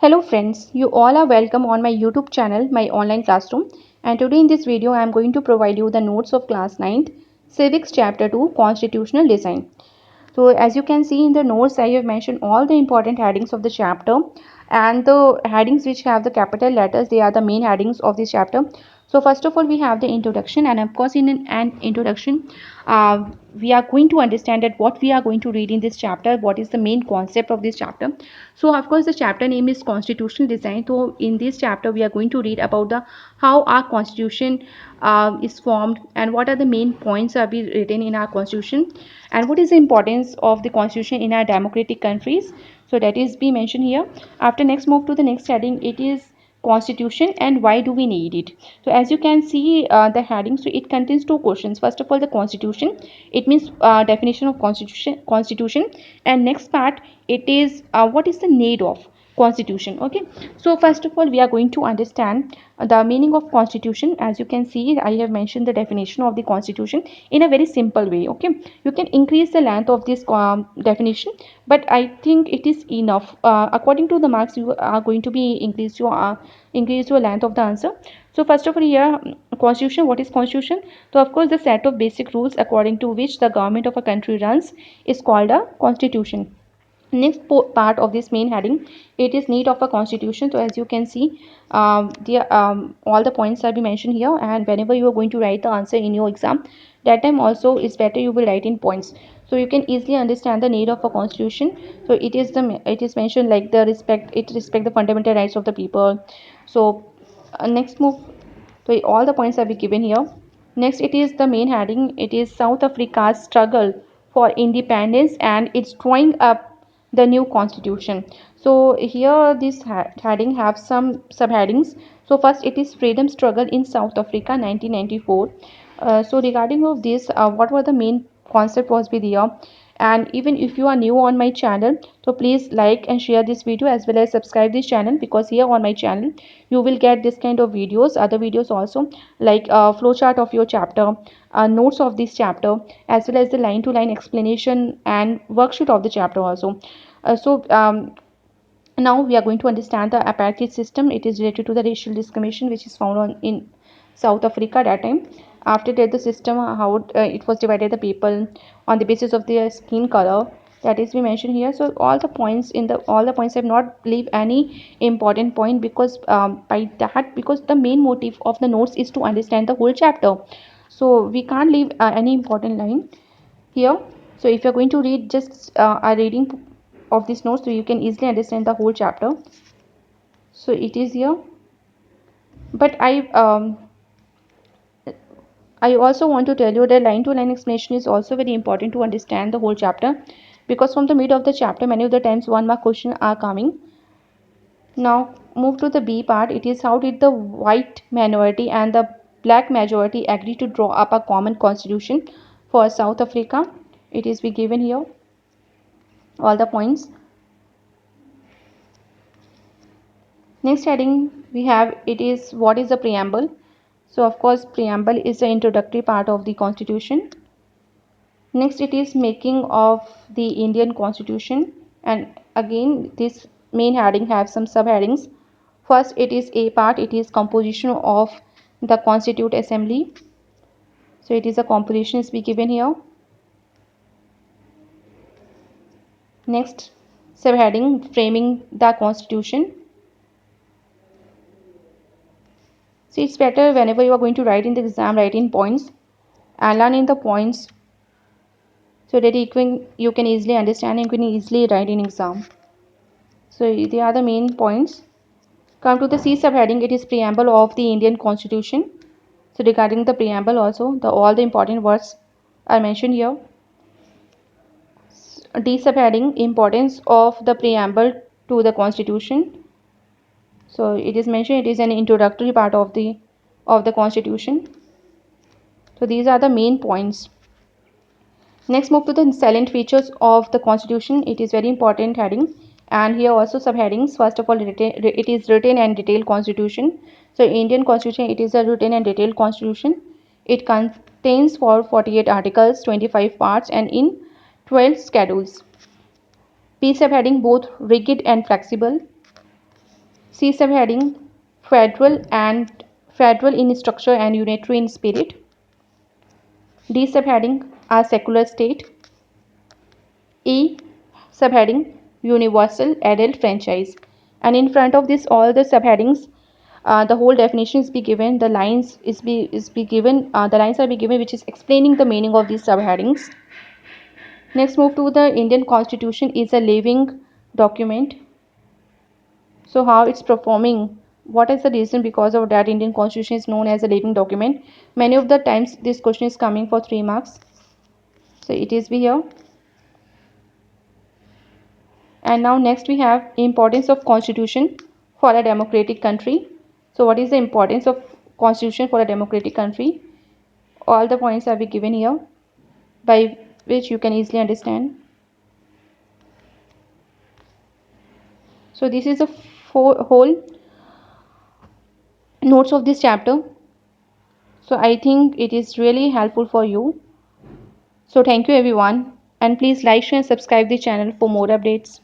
Hello friends, you all are welcome on my YouTube channel, my online classroom. And today in this video, I am going to provide you the notes of class 9th, Civics chapter 2, Constitutional Design. So as you can see in the notes, I have mentioned all the important headings of the chapter, and the headings which have the capital letters, they are the main headings of this chapter. So first of all, we have the introduction, and of course in an introduction, we are going to understand that what we are going to read in this chapter, what is the main concept of this chapter. So of course the chapter name is Constitutional Design. So in this chapter we are going to read about the how our constitution is formed, and what are the main points are be written in our constitution, and what is the importance of the constitution in our democratic countries. So that is be mentioned here. After next, move to the next heading. It is constitution and why do we need it. So as you can see the heading, so it contains two questions. First of all, the constitution, it means definition of constitution, and next part, it is what is the need of constitution. Okay, so first of all we are going to understand the meaning of constitution. As you can see, I have mentioned the definition of the constitution in a very simple way. Okay, you can increase the length of this definition, but I think it is enough. According to the marks, you are going to be increase your length of the answer. So first of all here, constitution, what is constitution? So of course the set of basic rules according to which the government of a country runs is called a constitution. Next part of this main heading, it is need of a constitution. So as you can see, all the points are be mentioned here, and whenever you are going to write the answer in your exam, that time also is better you will write in points, so you can easily understand the need of a constitution. So it is mentioned like the respect the fundamental rights of the people. So next move, so all the points have been given here. Next, it is the main heading. It is South Africa's struggle for independence, and it's drawing up the new constitution. So here this heading have some subheadings. So first, it is freedom struggle in South Africa 1994. So regarding of this, what were the main concept was be there. And even if you are new on my channel, so please like and share this video as well as subscribe this channel, because here on my channel you will get this kind of videos, other videos also, like flowchart of your chapter, notes of this chapter, as well as the line to line explanation and worksheet of the chapter also. Now we are going to understand the apartheid system. It is related to the racial discrimination which is found in South Africa at that time. After that, the system how it was divided the people on the basis of their skin color, that is we mentioned here. So all the points have not leave any important point, because by that, because the main motive of the notes is to understand the whole chapter. So we can't leave any important line here. So if you're going to read just a reading of this note, so you can easily understand the whole chapter. So it is here, but I also want to tell you that line to line explanation is also very important to understand the whole chapter, because from the mid of the chapter many of the times one mark question are coming. Now move to the B part. It is how did the white minority and the black majority agree to draw up a common constitution for South Africa. It is be given here all the points. Next heading we have, it is what is the preamble. So of course preamble is the introductory part of the constitution. Next, it is making of the Indian constitution, and again this main heading have some subheadings. First, it is A part, it is composition of the constitute assembly. So it is a composition is be given here. Next, subheading framing the constitution. So it's better whenever you are going to write in the exam, write in points and learn in the points, so that you can easily understand and you can easily write in exam. So they are the main points. Come to the C subheading, it is preamble of the Indian Constitution. So regarding the preamble also, all the important words are mentioned here. D subheading, importance of the preamble to the Constitution. So it is mentioned it is an introductory part of the Constitution. So these are the main points. Next, move to the salient features of the Constitution. It is very important heading, and here also subheadings. First of all, it is written and detailed Constitution. So Indian Constitution, it is a written and detailed Constitution. It contains 48 articles, 25 parts, and in 12 schedules. P subheading, both rigid and flexible. C subheading, federal in structure and unitary in spirit. D subheading, a secular state. E subheading, universal adult franchise. And in front of this all the subheadings, the whole definition is be given, the lines is be given, the lines are be given which is explaining the meaning of these subheadings. Next, move to the Indian Constitution is a living document. So how it's performing, what is the reason because of that Indian Constitution is known as a living document? Many of the times this question is coming for 3 marks, so it is be here. And now next we have importance of constitution for a democratic country. So what is the importance of constitution for a democratic country? All the points are be given here by which you can easily understand. So this is the whole notes of this chapter. So I think it is really helpful for you. So thank you everyone, and please like, share and subscribe the channel for more updates.